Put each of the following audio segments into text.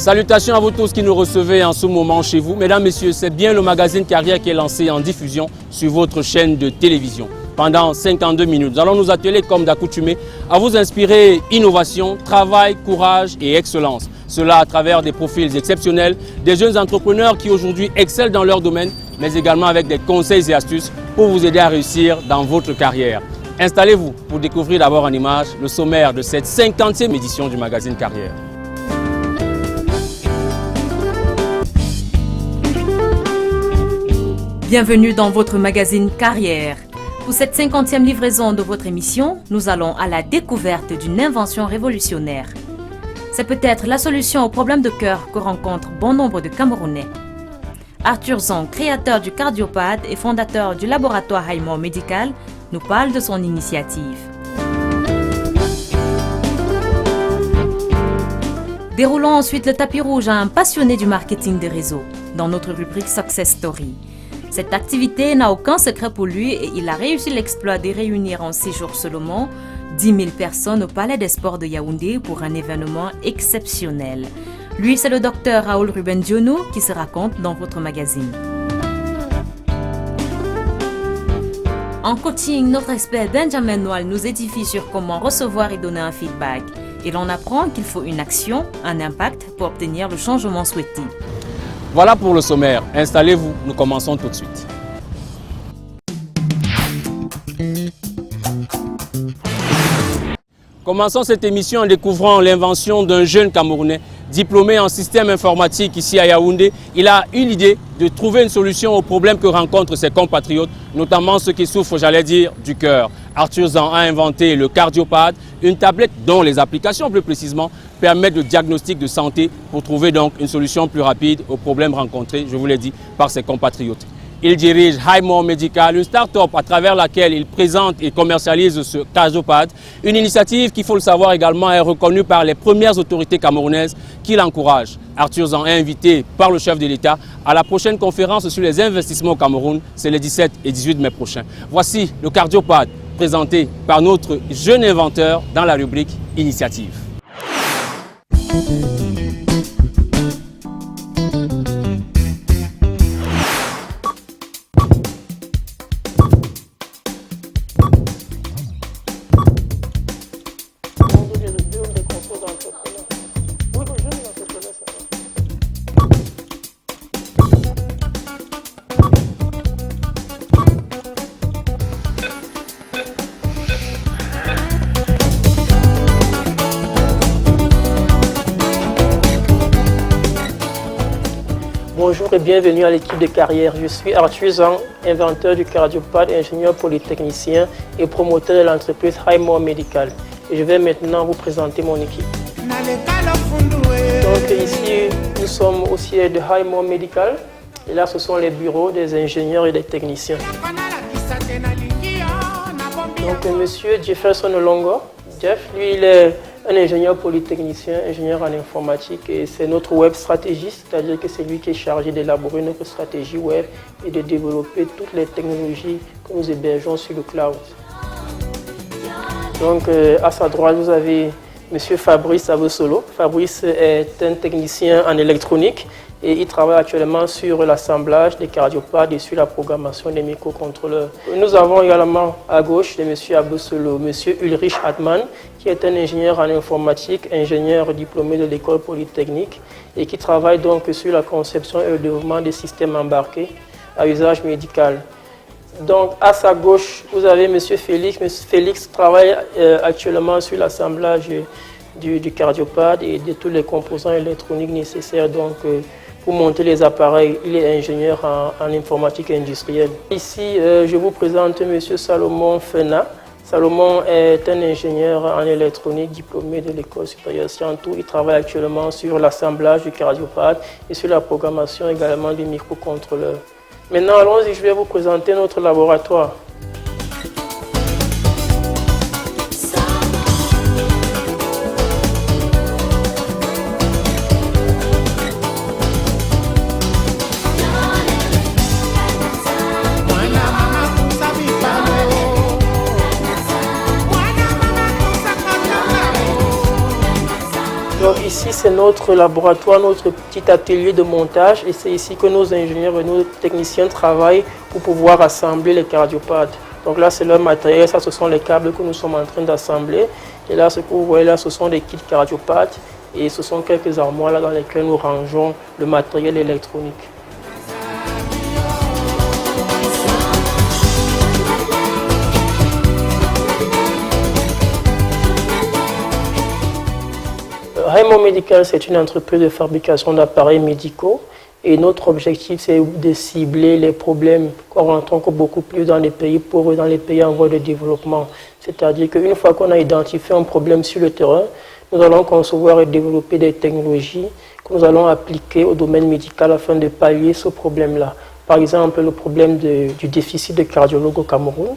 Salutations à vous tous qui nous recevez en ce moment chez vous. Mesdames, Messieurs, c'est bien le magazine Carrière qui est lancé en diffusion sur votre chaîne de télévision. Pendant 52 minutes, nous allons nous atteler comme d'accoutumé à vous inspirer innovation, travail, courage et excellence. Cela à travers des profils exceptionnels, des jeunes entrepreneurs qui aujourd'hui excellent dans leur domaine, mais également avec des conseils et astuces pour vous aider à réussir dans votre carrière. Installez-vous pour découvrir d'abord en images le sommaire de cette 50e édition du magazine Carrière. Bienvenue dans votre magazine Carrière. Pour cette 50e livraison de votre émission, nous allons à la découverte d'une invention révolutionnaire. C'est peut-être la solution au problème de cœur que rencontrent bon nombre de Camerounais. Arthur Zong, créateur du Cardiopad et fondateur du laboratoire Highmore Medical, nous parle de son initiative. Déroulons ensuite le tapis rouge à un passionné du marketing des réseaux, dans notre rubrique Success Story. Cette activité n'a aucun secret pour lui et il a réussi l'exploit de réunir en 6 jours seulement 10 000 personnes au Palais des Sports de Yaoundé pour un événement exceptionnel. Lui, c'est le docteur Raoul Ruben Dionou qui se raconte dans votre magazine. En coaching, notre expert Benjamin Noal nous édifie sur comment recevoir et donner un feedback. Et l'on apprend qu'il faut une action, un impact pour obtenir le changement souhaité. Voilà pour le sommaire. Installez-vous, nous commençons tout de suite. Commençons cette émission en découvrant l'invention d'un jeune Camerounais diplômé en système informatique ici à Yaoundé. Il a eu l'idée de trouver une solution aux problèmes que rencontrent ses compatriotes, notamment ceux qui souffrent, j'allais dire, du cœur. Arthur Zang a inventé le Cardiopad, une tablette dont les applications plus précisément permettent le diagnostic de santé pour trouver donc une solution plus rapide aux problèmes rencontrés, je vous l'ai dit, par ses compatriotes. Il dirige Highmore Medical, une start-up à travers laquelle il présente et commercialise ce Cardiopad, une initiative qui, il faut le savoir également, est reconnue par les premières autorités camerounaises qui l'encouragent. Arthur Zang est invité par le chef de l'État à la prochaine conférence sur les investissements au Cameroun, c'est les 17 et 18 mai prochains. Voici le Cardiopad présenté par notre jeune inventeur dans la rubrique Initiative. Bonjour et bienvenue à l'équipe de Carrière. Je suis Arthur Zang, inventeur du Cardiopad, ingénieur polytechnicien et promoteur de l'entreprise Highmore Medical. Et je vais maintenant vous présenter mon équipe. Donc ici, nous sommes au siège de Highmore Medical. Et là, ce sont les bureaux des ingénieurs et des techniciens. Donc monsieur Jefferson Olongo. Jeff, lui, il est un ingénieur polytechnicien, ingénieur en informatique et c'est notre web stratégiste, c'est-à-dire que c'est lui qui est chargé d'élaborer notre stratégie web et de développer toutes les technologies que nous hébergeons sur le cloud. Donc à sa droite, vous avez M. Fabrice Abosolo. Fabrice est un technicien en électronique et il travaille actuellement sur l'assemblage des cardiopads et sur la programmation des microcontrôleurs. Nous avons également à gauche de M. Abosolo, M. Ulrich Hartmann, qui est un ingénieur en informatique, ingénieur diplômé de l'école polytechnique et qui travaille donc sur la conception et le développement des systèmes embarqués à usage médical. Donc à sa gauche, vous avez M. Félix. M. Félix travaille actuellement sur l'assemblage du Cardiopad et de tous les composants électroniques nécessaires donc, pour monter les appareils. Il est ingénieur en informatique industrielle. Ici, je vous présente M. Salomon Fena. Salomon est un ingénieur en électronique diplômé de l'école supérieure Scientou. Il travaille actuellement sur l'assemblage du Cardiopad et sur la programmation également du microcontrôleur. Maintenant, allons-y, je vais vous présenter notre laboratoire. ici, c'est notre laboratoire, notre petit atelier de montage et c'est ici que nos ingénieurs et nos techniciens travaillent pour pouvoir assembler les cardiopathes. Donc là, c'est leur matériel, ça, ce sont les câbles que nous sommes en train d'assembler. Et là, ce que vous voyez là, ce sont des kits cardiopathes et ce sont quelques armoires là dans lesquelles nous rangeons le matériel électronique. Raymond Medical, c'est une entreprise de fabrication d'appareils médicaux et notre objectif, c'est de cibler les problèmes qu'on rencontre beaucoup plus dans les pays pauvres, dans les pays en voie de développement. C'est-à-dire qu'une fois qu'on a identifié un problème sur le terrain, nous allons concevoir et développer des technologies que nous allons appliquer au domaine médical afin de pallier ce problème-là. Par exemple, le problème du déficit de cardiologues au Cameroun.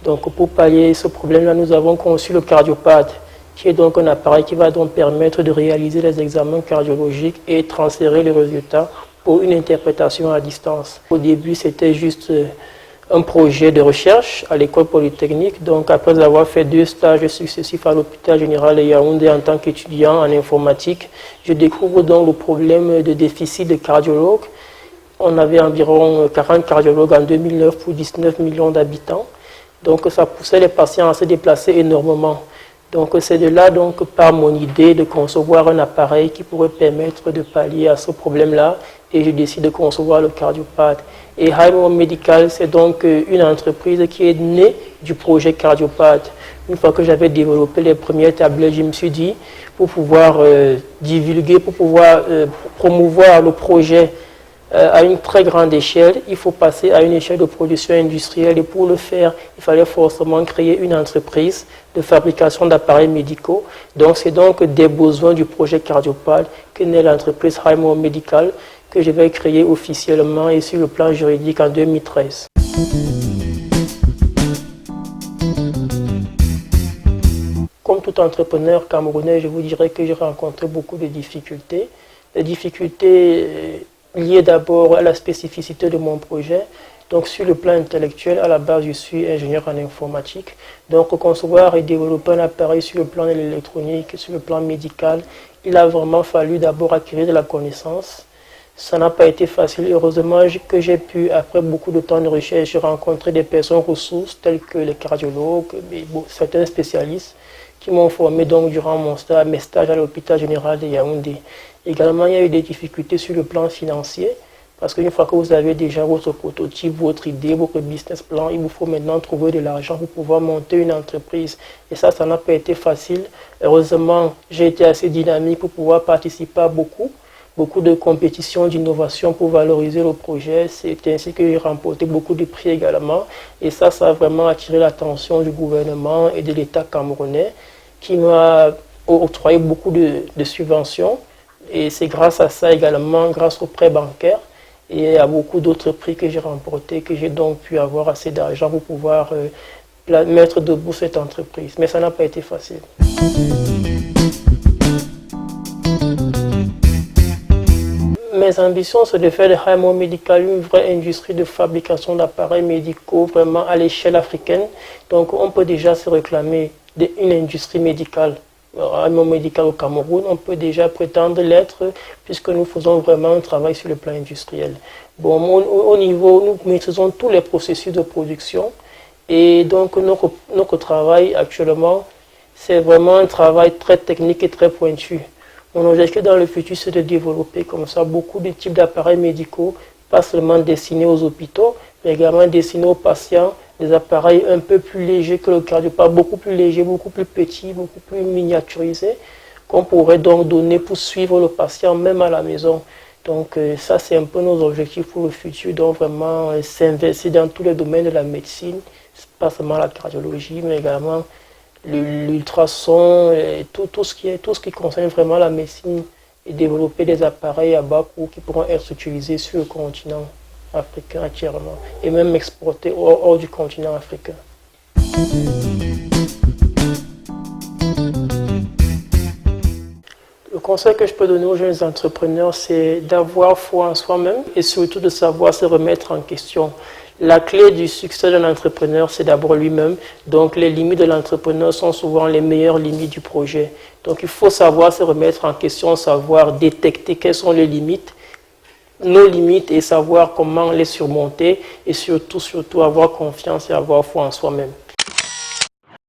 Donc, pour pallier ce problème-là, nous avons conçu le cardiopathe, qui est donc un appareil qui va donc permettre de réaliser les examens cardiologiques et transférer les résultats pour une interprétation à distance. Au début, c'était juste un projet de recherche à l'école polytechnique. Donc, après avoir fait 2 stages successifs à l'hôpital général de Yaoundé en tant qu'étudiant en informatique, je découvre donc le problème de déficit de cardiologues. On avait environ 40 cardiologues en 2009 pour 19 millions d'habitants. Donc, ça poussait les patients à se déplacer énormément. Donc c'est de là, donc, par mon idée de concevoir un appareil qui pourrait permettre de pallier à ce problème-là et je décide de concevoir le cardiopathe. Et Raymond Medical, c'est donc une entreprise qui est née du projet cardiopathe. Une fois que j'avais développé les premières tablettes, je me suis dit, pour pouvoir divulguer, pour pouvoir promouvoir le projet à une très grande échelle, il faut passer à une échelle de production industrielle et pour le faire, il fallait forcément créer une entreprise de fabrication d'appareils médicaux. Donc c'est donc des besoins du projet cardiopathe que naît l'entreprise Raymond Medical que je vais créer officiellement et sur le plan juridique en 2013. Comme tout entrepreneur camerounais, je vous dirais que j'ai rencontré beaucoup de difficultés. Les difficultés lié d'abord à la spécificité de mon projet. Donc sur le plan intellectuel, à la base, je suis ingénieur en informatique. Donc concevoir et développer un appareil sur le plan de l'électronique, sur le plan médical, il a vraiment fallu d'abord acquérir de la connaissance. Ça n'a pas été facile. Heureusement que j'ai pu, après beaucoup de temps de recherche, rencontrer des personnes ressources telles que les cardiologues, certains spécialistes qui m'ont formé donc durant mes stages à l'hôpital général de Yaoundé. Également, il y a eu des difficultés sur le plan financier, parce qu'une fois que vous avez déjà votre prototype, votre idée, votre business plan, il vous faut maintenant trouver de l'argent pour pouvoir monter une entreprise. Et ça n'a pas été facile. Heureusement, j'ai été assez dynamique pour pouvoir participer à beaucoup de compétitions d'innovation pour valoriser le projet. C'est ainsi que j'ai remporté beaucoup de prix également. Et ça a vraiment attiré l'attention du gouvernement et de l'État camerounais, qui m'a octroyé beaucoup de subventions. Et c'est grâce à ça également, grâce aux prêts bancaires et à beaucoup d'autres prix que j'ai remportés, que j'ai donc pu avoir assez d'argent pour pouvoir mettre debout cette entreprise. Mais ça n'a pas été facile. Mes ambitions, c'est de faire de Raymond Medical une vraie industrie de fabrication d'appareils médicaux vraiment à l'échelle africaine. Donc on peut déjà se réclamer d'une industrie médicale. Raymond Medical au Cameroun, on peut déjà prétendre l'être puisque nous faisons vraiment un travail sur le plan industriel. Bon, au niveau, nous maîtrisons tous les processus de production et donc notre travail actuellement, c'est vraiment un travail très technique et très pointu. Mon objectif dans le futur, c'est de développer comme ça beaucoup de types d'appareils médicaux, pas seulement destinés aux hôpitaux, mais également destinés aux patients, des appareils un peu plus légers que le cardiopathe, beaucoup plus légers, beaucoup plus petits, beaucoup plus miniaturisés, qu'on pourrait donc donner pour suivre le patient même à la maison. Donc ça, c'est un peu nos objectifs pour le futur, donc vraiment s'investir dans tous les domaines de la médecine, pas seulement la cardiologie, mais également l'ultrason, et tout ce qui concerne vraiment la médecine et développer des appareils à bas coût qui pourront être utilisés sur le continent africain entièrement et même exportés hors du continent africain. Le conseil que je peux donner aux jeunes entrepreneurs, c'est d'avoir foi en soi-même et surtout de savoir se remettre en question. La clé du succès d'un entrepreneur, c'est d'abord lui-même. Donc, les limites de l'entrepreneur sont souvent les meilleures limites du projet. Donc, il faut savoir se remettre en question, savoir détecter quelles sont les limites, nos limites et savoir comment les surmonter et surtout avoir confiance et avoir foi en soi-même.